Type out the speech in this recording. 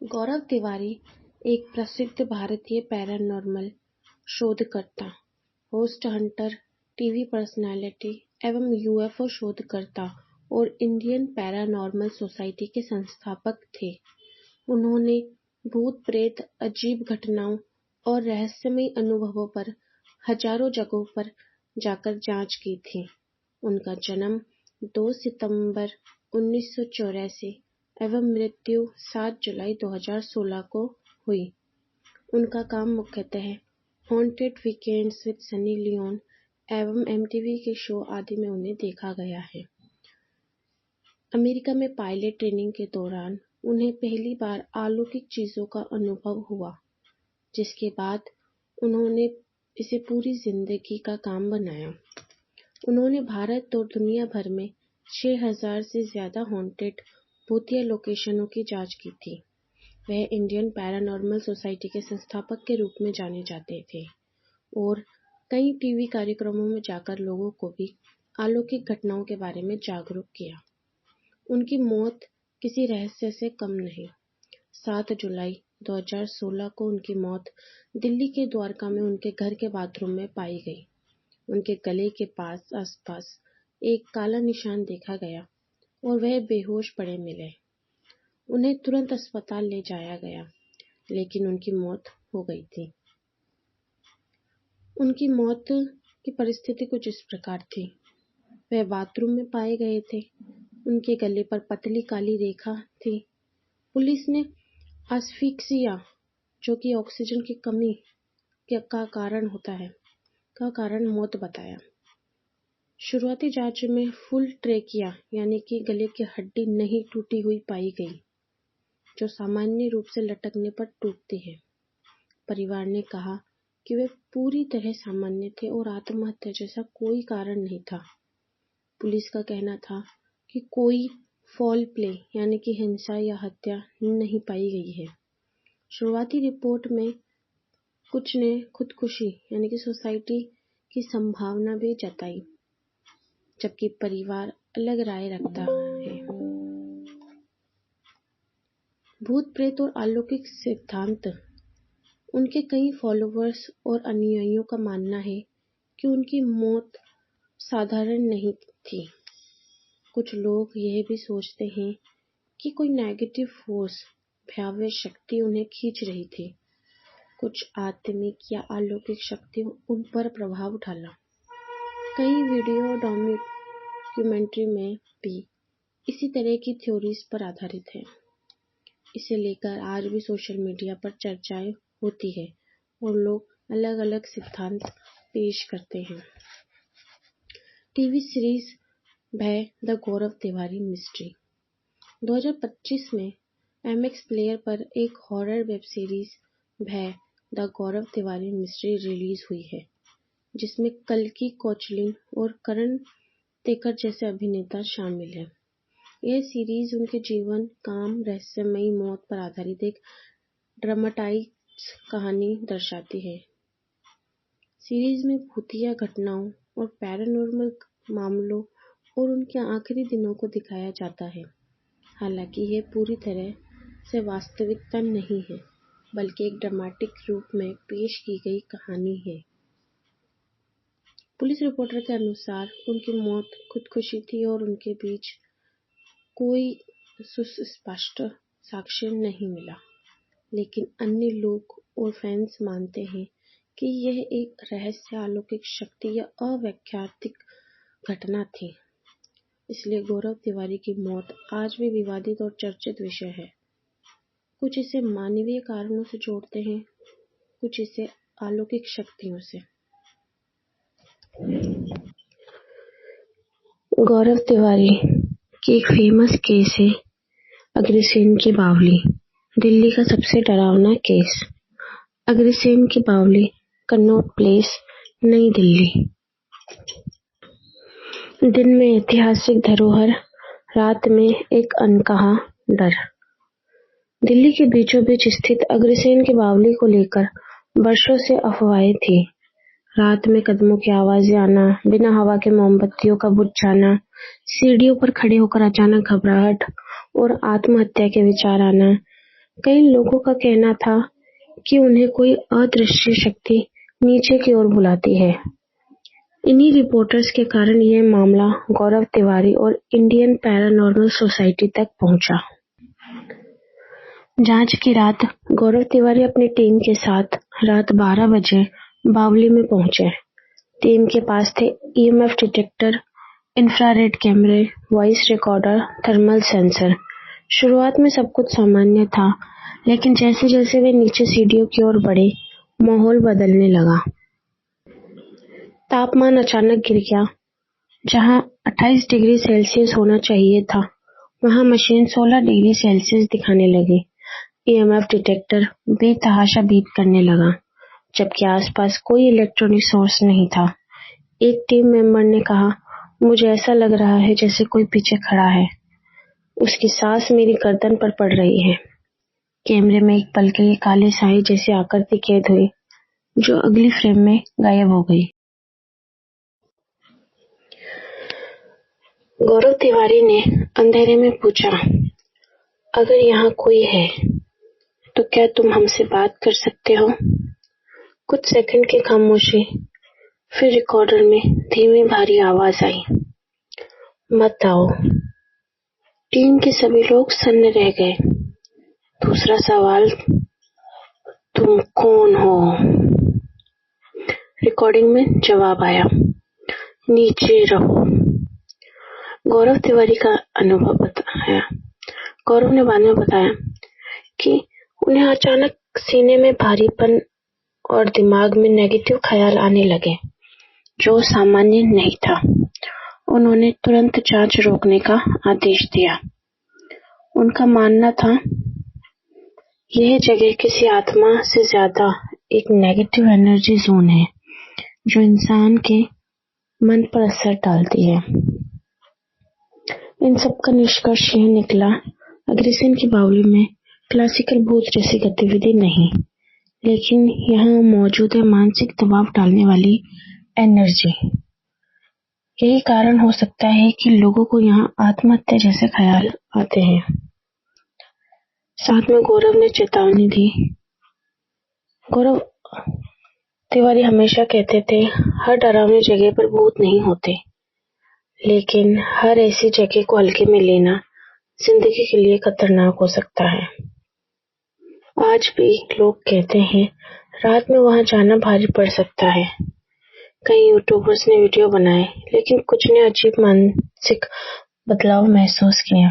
गौरव तिवारी एक प्रसिद्ध भारतीय पैरानॉर्मल शोधकर्ता, होस्ट हंटर, टीवी पर्सनैलिटी एवं यूएफओ शोधकर्ता और इंडियन पैरानॉर्मल सोसाइटी के संस्थापक थे। उन्होंने भूत-प्रेत, अजीब घटनाओं और रहस्यमयी अनुभवों पर हजारों जगहों पर जाकर जांच की थी। उनका जन्म 2 सितंबर 1984 एवं मृत्यु 7 जुलाई 2016 को हुई। उनका काम मुख्यतः haunted weekends with Sunny Leone एवं एमटीवी के शो आदि में उन्हें देखा गया है। अमेरिका में पायलट ट्रेनिंग के दौरान उन्हें पहली बार अलौकिक चीजों का अनुभव हुआ, जिसके बाद उन्होंने इसे पूरी जिंदगी का काम बनाया। उन्होंने भारत और दुनिया भर में 6000 से ज्यादा हॉन्टेड भूतिया लोकेशनों की जांच की थी। वह इंडियन पैरानॉर्मल सोसाइटी के संस्थापक के रूप में जाने जाते थे और कई टीवी कार्यक्रमों में जाकर लोगों को भी अलौकिक घटनाओं के बारे में जागरूक किया। उनकी मौत किसी रहस्य से कम नहीं। 7 जुलाई 2016 को उनकी मौत दिल्ली के द्वारका में उनके घर के बाथरूम में पाई गई। उनके गले के आसपास एक काला निशान देखा गया और वह बेहोश पड़े मिले। उन्हें तुरंत अस्पताल ले जाया गया, लेकिन उनकी मौत हो गई थी। उनकी मौत की परिस्थिति कुछ इस प्रकार थी। वह बाथरूम में पाए गए थे। उनके गले पर पतली काली रेखा थी। पुलिस ने एस्फिक्सिया, जो कि ऑक्सीजन की कमी का कारण होता है, का कारण मौत बताया। शुरुआती जांच में फुल ट्रेकिया यानी कि गले की हड्डी नहीं टूटी हुई पाई गई, जो सामान्य रूप से लटकने पर टूटती है। परिवार ने कहा कि वे पूरी तरह सामान्य थे और आत्महत्या जैसा कोई कारण नहीं था। पुलिस का कहना था कि कोई फॉल प्ले यानी कि हिंसा या हत्या नहीं पाई गई है। शुरुआती रिपोर्ट में कुछ ने खुदकुशी यानी कि सुसाइड की संभावना भी जताई, जबकि परिवार अलग राय रखता है। भूत प्रेत और अलौकिक सिद्धांत। उनके कई फॉलोअर्स और अनुयायियों का मानना है कि उनकी मौत साधारण नहीं थी। कुछ लोग यह भी सोचते हैं कि कोई नेगेटिव फोर्स, भयावह शक्ति उन्हें खींच रही थी। कुछ आत्मिक या अलौकिक शक्ति उन पर प्रभाव डाला। कई वीडियो डॉक्यूमेंट्री में भी इसी तरह की थ्योरीज पर आधारित है। इसे लेकर आज भी सोशल मीडिया पर चर्चाएं होती है और लोग अलग अलग सिद्धांत पेश करते हैं। टीवी सीरीज भय द गौरव तिवारी मिस्ट्री। 2025 में एमएक्स प्लेयर पर एक हॉरर वेब सीरीज भय the Gaurav Tiwari mystery release हुई है, जिसमें कल्कि कोचलिन और करण तेकर जैसे अभिनेता शामिल हैं। यह सीरीज उनके जीवन, काम, रहस्यमयी मौत पर आधारित एक ड्रामेटाइज्ड कहानी दर्शाती है। सीरीज में भूतिया घटनाओं और पैरानॉर्मल मामलों और उनके आखिरी दिनों को दिखाया जाता है। हालांकि यह पूरी तरह से वास्तविकता नहीं है, बल्कि एक ड्रामेटिक रूप में पेश की गई कहानी है। पुलिस रिपोर्टर के अनुसार उनकी मौत खुदकुशी थी और उनके बीच कोई सुस्पष्ट साक्ष्य नहीं मिला, लेकिन अन्य लोग और फैंस मानते हैं कि यह एक रहस्य, अलौकिक शक्ति या अव्याख्यात घटना थी। इसलिए गौरव तिवारी की मौत आज भी विवादित और चर्चित विषय है। कुछ इसे मानवीय कारणों से जोड़ते हैं, कुछ इसे अलौकिक शक्तियों से। गौरव तिवारी की एक फेमस केस है अग्रसेन की बावली, दिल्ली का सबसे डरावना केस। अग्रसेन की बावली, कनॉट प्लेस, नई दिल्ली। दिन में ऐतिहासिक धरोहर, रात में एक अनकहा डर। दिल्ली के बीचों बीच स्थित अग्रसेन की बावली को लेकर वर्षों से अफवाहें थी। रात में कदमों की आवाजें आना, बिना हवा के मोमबत्तियों का बुझ जाना, सीढ़ियों पर खड़े होकर अचानक घबराहट और आत्महत्या के विचार आना, कई लोगों का कहना था कि उन्हें कोई अदृश्य शक्ति नीचे की ओर बुलाती है। इन्हीं रिपोर्ट्स के कारण यह मामला गौरव तिवारी और इंडियन पैरानॉर्मल सोसाइटी तक पहुंचा। जांच की रात गौरव तिवारी अपनी टीम के साथ रात 12 बजे बावली में पहुंचे। टीम के पास थे ईएमएफ डिटेक्टर, इंफ्रारेड कैमरे, वॉइस रिकॉर्डर, थर्मल सेंसर। शुरुआत में सब कुछ सामान्य था, लेकिन जैसे-जैसे वे नीचे सीढ़ियों की ओर बढ़े, माहौल बदलने लगा। तापमान अचानक गिर गया। जहां 28 डिग्री सेल्सियस होना चाहिए था, वहां मशीन 16 डिग्री सेल्सियस दिखाने लगी। ईएमएफ डिटेक्टर बेतहाशा बीप करने लगा, जबकि आसपास कोई इलेक्ट्रॉनिक सोर्स नहीं था। एक टीम मेंबर ने कहा, मुझे ऐसा लग रहा है जैसे कोई पीछे खड़ा है। उसकी सांस मेरी गर्दन पर पड़ रही है। कैमरे में एक पल के लिए काले साए जैसी आकृति कैद हुई, जो अगली फ्रेम में गायब हो गई। गौरव तिवारी ने अंधेरे में पूछा, अगर यहाँ कोई है तो क्या तुम हमसे बात कर सकते हो? कुछ सेकंड की खामोशी, फिर रिकॉर्डर में धीमी भारी आवाज आई, मत आओ। टीम के सभी लोग सन्न रह गए। दूसरा सवाल, तुम कौन हो? रिकॉर्डिंग में जवाब आया, नीचे रहो। गौरव तिवारी का अनुभव बताया। गौरव ने बाद में बताया कि उन्हें अचानक सीने में भारीपन और दिमाग में नेगेटिव ख्याल आने लगे, जो सामान्य नहीं था। उन्होंने तुरंत जांच रोकने का आदेश दिया। उनका मानना था, यह जगह किसी आत्मा से ज्यादा एक नेगेटिव एनर्जी जोन है, जो इंसान के मन पर असर डालती है। इन सब का निष्कर्ष यह निकला, अग्रसेन की बावली में क्लासिकल भूत जैसी गतिविधि नहीं, लेकिन यहाँ मौजूद है मानसिक दबाव डालने वाली एनर्जी। यही कारण हो सकता है कि लोगों को यहाँ आत्महत्या जैसे ख्याल आते हैं। साथ में गौरव ने चेतावनी दी। गौरव तिवारी हमेशा कहते थे, हर डरावनी जगह पर भूत नहीं होते, लेकिन हर ऐसी जगह को हल्के में लेना जिंदगी के लिए खतरनाक हो सकता है। आज भी लोग कहते हैं, रात में वहां जाना भारी पड़ सकता है। कई यूट्यूबर्स ने वीडियो बनाए, लेकिन कुछ ने अजीब मानसिक बदलाव महसूस किए।